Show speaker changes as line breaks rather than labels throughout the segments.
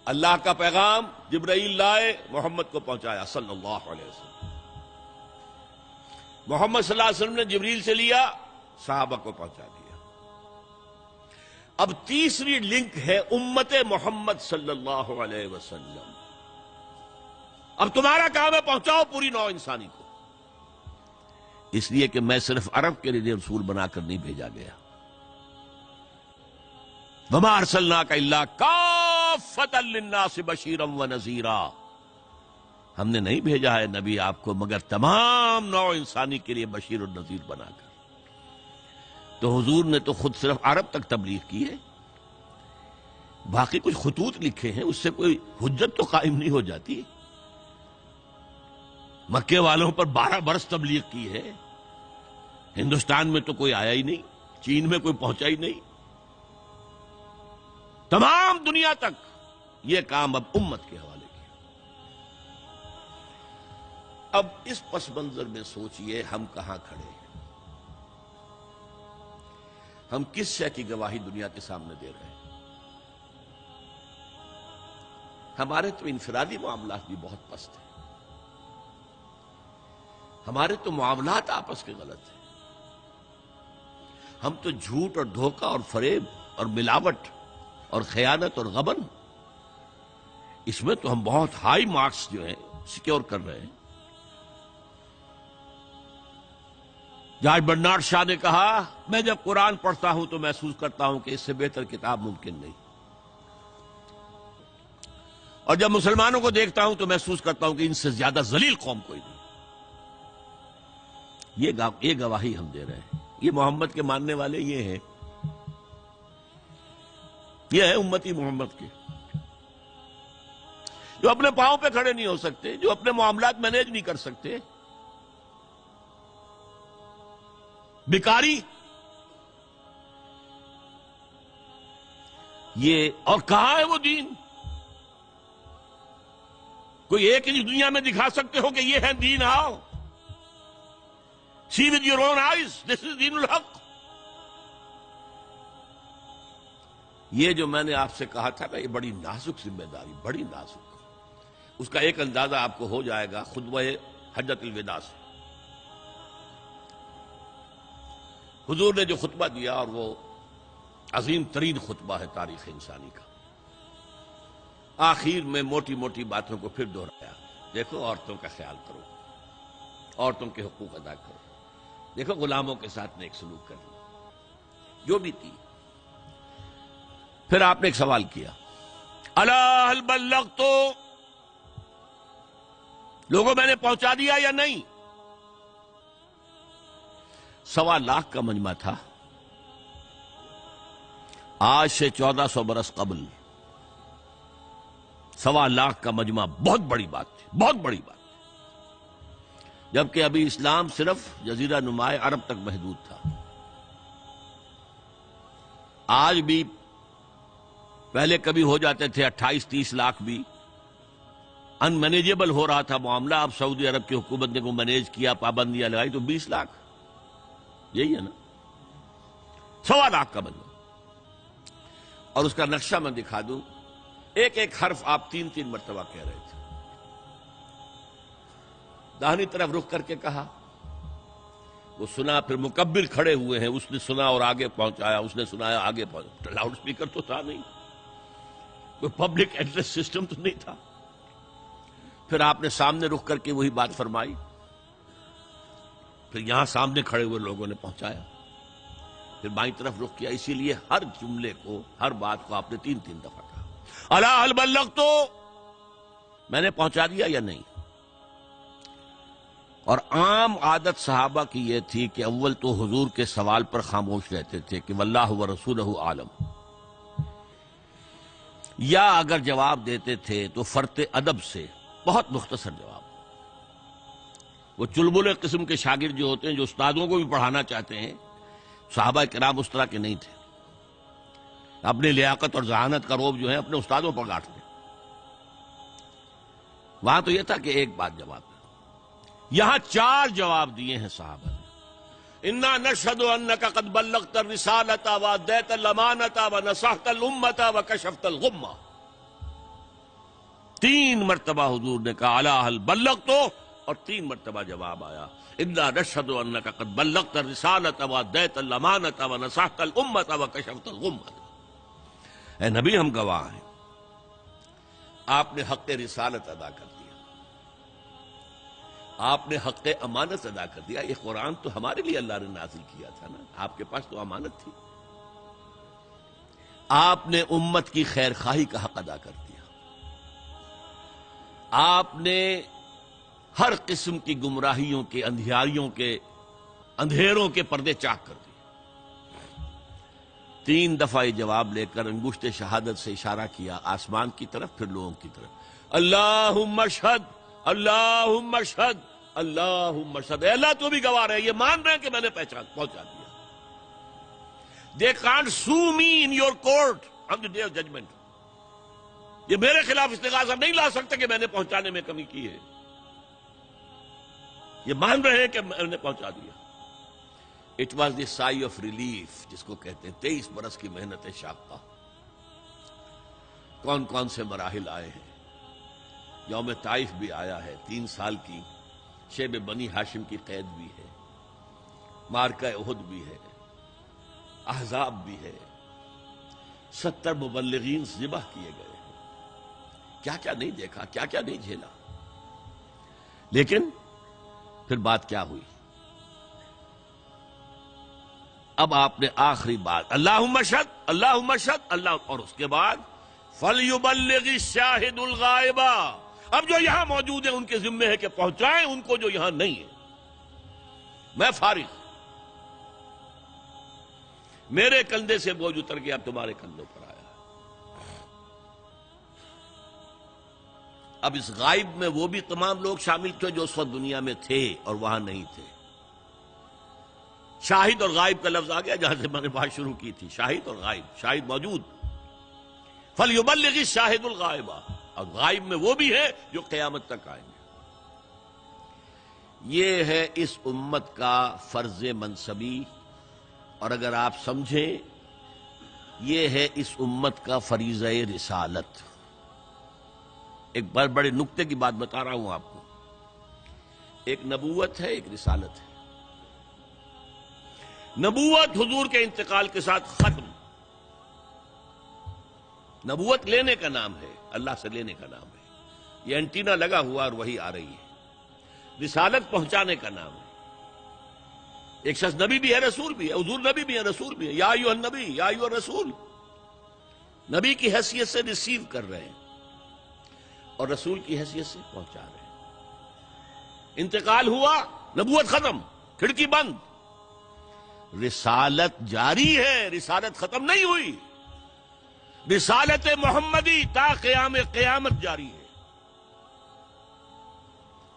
اللہ کا پیغام جبرائیل لائے، محمد کو پہنچایا صلی اللہ علیہ وسلم۔ محمد صلی اللہ علیہ وسلم نے جبریل سے لیا، صحابہ کو پہنچا دیا۔ اب تیسری لنک ہے امت محمد صلی اللہ علیہ وسلم۔ اب تمہارا کام ہے پہنچاؤ پوری نوع انسانی کو، اس لیے کہ میں صرف عرب کے لیے رسول بنا کر نہیں بھیجا گیا۔ وما ارسلناک الا کافۃ للناس بشیرا ونذیرا، ہم نے نہیں بھیجا ہے نبی آپ کو مگر تمام نوع انسانی کے لیے بشیر اور نذیر بنا کر۔ تو حضور نے تو خود صرف عرب تک تبلیغ کی ہے، باقی کچھ خطوط لکھے ہیں، اس سے کوئی حجت تو قائم نہیں ہو جاتی۔ مکے والوں پر 12 برس تبلیغ کی ہے، ہندوستان میں تو کوئی آیا ہی نہیں، چین میں کوئی پہنچا ہی نہیں، تمام دنیا تک یہ کام اب امت کے حوالے کیا۔ اب اس پس منظر میں سوچئے ہم کہاں کھڑے ہیں، ہم کس شے کی گواہی دنیا کے سامنے دے رہے ہیں؟ ہمارے تو انفرادی معاملات بھی بہت پست ہیں، ہمارے تو معاملات آپس کے غلط ہیں، ہم تو جھوٹ اور دھوکہ اور فریب اور ملاوٹ اور خیانت اور غبن، اس میں تو ہم بہت ہائی مارکس جو ہیں سیکیور کر رہے ہیں۔ جارج برنارڈ شاہ نے کہا، میں جب قرآن پڑھتا ہوں تو محسوس کرتا ہوں کہ اس سے بہتر کتاب ممکن نہیں، اور جب مسلمانوں کو دیکھتا ہوں تو محسوس کرتا ہوں کہ ان سے زیادہ ذلیل قوم کوئی نہیں۔ یہ گواہی ہم دے رہے ہیں، یہ محمد کے ماننے والے یہ ہیں، یہ ہے امتی محمد کے، جو اپنے پاؤں پہ کھڑے نہیں ہو سکتے، جو اپنے معاملات مینیج نہیں کر سکتے، بیکاری، یہ اور کہاں ہے وہ دین؟ کوئی ایک ہی دنیا میں دکھا سکتے ہو کہ یہ ہے دین؟ آؤ see with your own eyes, this is دین الحق۔ یہ جو میں نے آپ سے کہا تھا نا، یہ بڑی نازک ذمہ داری، بڑی نازک، اس کا ایک اندازہ آپ کو ہو جائے گا خطبہ حجۃ الوداع سے۔ حضور نے جو خطبہ دیا، اور وہ عظیم ترین خطبہ ہے تاریخ انسانی کا، آخر میں موٹی موٹی باتوں کو پھر دہرایا۔ دیکھو عورتوں کا خیال کرو، عورتوں کے حقوق ادا کرو، دیکھو غلاموں کے ساتھ نیک سلوک کرنا، جو بھی تھی۔ پھر آپ نے ایک سوال کیا، الا هل بلغت، لوگوں میں نے پہنچا دیا یا نہیں؟ 1.25 لاکھ کا مجمع تھا، آج سے 1400 برس قبل 1.25 لاکھ کا مجمع بہت بڑی بات تھی، بہت بڑی بات، جبکہ ابھی اسلام صرف جزیرہ نما عرب تک محدود تھا۔ آج بھی پہلے کبھی ہو جاتے تھے 28-30 لاکھ بھی، ان مینیجیبل ہو رہا تھا معاملہ۔ اب سعودی عرب کی حکومت نے کو مینیج کیا، پابندیاں لگائی تو 20 لاکھ، یہی ہے نا 1.25 لاکھ کا مجمع۔ اور اس کا نقشہ میں دکھا دوں، ایک ایک حرف آپ 3 مرتبہ کہہ رہے تھے۔ داہنی طرف رخ کر کے کہا، وہ سنا، پھر مکبر کھڑے ہوئے ہیں، اس نے سنا اور آگے پہنچایا، اس نے سنایا آگے پہنچایا، لاؤڈ سپیکر تو تھا نہیں، کوئی پبلک ایڈریس سسٹم تو نہیں تھا۔ پھر آپ نے سامنے رخ کر کے وہی بات فرمائی، پھر یہاں سامنے کھڑے ہوئے لوگوں نے پہنچایا، پھر بائیں طرف رخ کیا۔ اسی لیے ہر جملے کو، ہر بات کو آپ نے 3 دفعہ کہا، الا هل بلغت، میں نے پہنچا دیا یا نہیں؟ اور عام عادت صحابہ کی یہ تھی کہ اول تو حضور کے سوال پر خاموش رہتے تھے کہ واللہ ورسولہ عالم، یا اگر جواب دیتے تھے تو فرط ادب سے بہت مختصر جواب۔ وہ چلبلے قسم کے شاگرد جو ہوتے ہیں، جو استادوں کو بھی پڑھانا چاہتے ہیں، صحابہ کرام اس طرح کے نہیں تھے، اپنی لیاقت اور ذہانت کا روب جو ہے اپنے استادوں پر گاٹتے۔ وہاں تو یہ تھا کہ ایک بات جواب، یہاں 4 جواب دیے ہیں صحابہ نے۔ انا نشهد انك قد بلغت الرسالة واديت الامانة ونصحت الامة وكشفت الغمة، 3 مرتبہ حضور نے کہا الا هل بلغت، اور 3 مرتبہ جواب آیا انا نشهد انك قد بلغت الرسالة واديت الامانة ونصحت الامة وكشفت الغمة۔ اے نبی ہم گواہ ہیں، آپ نے حق رسالت ادا کر دیا، آپ نے حق امانت ادا کر دیا۔ یہ قرآن تو ہمارے لیے اللہ نے نازل کیا تھا نا، آپ کے پاس تو امانت تھی۔ آپ نے امت کی خیر خواہی کا حق ادا کر دیا، آپ نے ہر قسم کی گمراہیوں کے، اندھیروں کے پردے چاک کر دیے۔ 3 دفعہ یہ جواب لے کر انگشت شہادت سے اشارہ کیا آسمان کی طرف، پھر لوگوں کی طرف، اللہم اشہد اللہم اشہد اللہم اشہد۔ اے اللہ تو بھی گواہ رہے، یہ مان رہے ہیں کہ میں نے پہنچا دیا۔ They can't sue me in your court on the day of judgment۔ یہ میرے خلاف استغاثہ نہیں لا سکتے کہ میں نے پہنچانے میں کمی کی ہے، یہ مان رہے ہیں کہ میں نے پہنچا دیا۔ It was the sigh of relief جس کو کہتے ہیں 23 برس کی محنت شاقہ۔ کون کون سے مراحل آئے ہیں، یوم طائف بھی آیا ہے، 3 سال کی شیب بنی ہاشم کی قید بھی ہے، معرکہ احد بھی ہے، احزاب بھی ہے، 70 مبلغین ذبح کیے گئے ہیں، کیا کیا نہیں دیکھا، کیا کیا نہیں جھیلا۔ لیکن پھر بات کیا ہوئی؟ اب آپ نے آخری بات اللہم اشہد اللہم اشہد اللہ، اور اس کے بعد فَلْيُبَلِّغِ الشَّاهِدُ الْغَائِبَ۔ اب جو یہاں موجود ہیں ان کے ذمے ہے کہ پہنچائیں ان کو جو یہاں نہیں ہے۔ میں فارغ، میرے کندھے سے بوجھ اتر گیا، اب تمہارے کندھوں پر آیا۔ اب اس غائب میں وہ بھی تمام لوگ شامل تھے جو اس وقت دنیا میں تھے اور وہاں نہیں تھے۔ شاہد اور غائب کا لفظ آ گیا جہاں سے میں نے بات شروع کی تھی، شاہد اور غائب، شاہد موجود، فَلْيُبَلِّغِ الشَّاهِدُ الْغَائِبَ، اور غائب میں وہ بھی ہے جو قیامت تک آئیں گے۔ یہ ہے اس امت کا فرض منصبی، اور اگر آپ سمجھیں یہ ہے اس امت کا فریضہ رسالت۔ ایک بڑے نکتے کی بات بتا رہا ہوں آپ کو، ایک نبوت ہے، ایک رسالت ہے۔ نبوت حضور کے انتقال کے ساتھ ختم، نبوت لینے کا نام ہے، اللہ سے لینے کا نام ہے، یہ اینٹینا لگا ہوا اور وہی آ رہی ہے۔ رسالت پہنچانے کا نام ہے۔ ایک شخص نبی بھی ہے، رسول بھی ہے، حضور نبی بھی ہے، رسول بھی ہے، یا ایھا النبی یا ایھا الرسول، نبی کی حیثیت سے ریسیو کر رہے ہیں اور رسول کی حیثیت سے پہنچا رہے ہیں۔ انتقال ہوا، نبوت ختم، کھڑکی بند، رسالت جاری ہے، رسالت ختم نہیں ہوئی، رسالت محمدی تا قیام قیامت جاری ہے،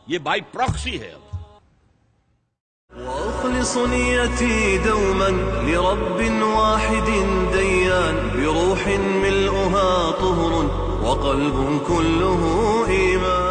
یہ بائی پراکسی ہے۔ اب
وأخلص نيتي دوما لرب واحد ديان بروح ملؤها طهر وقلب كله إيمان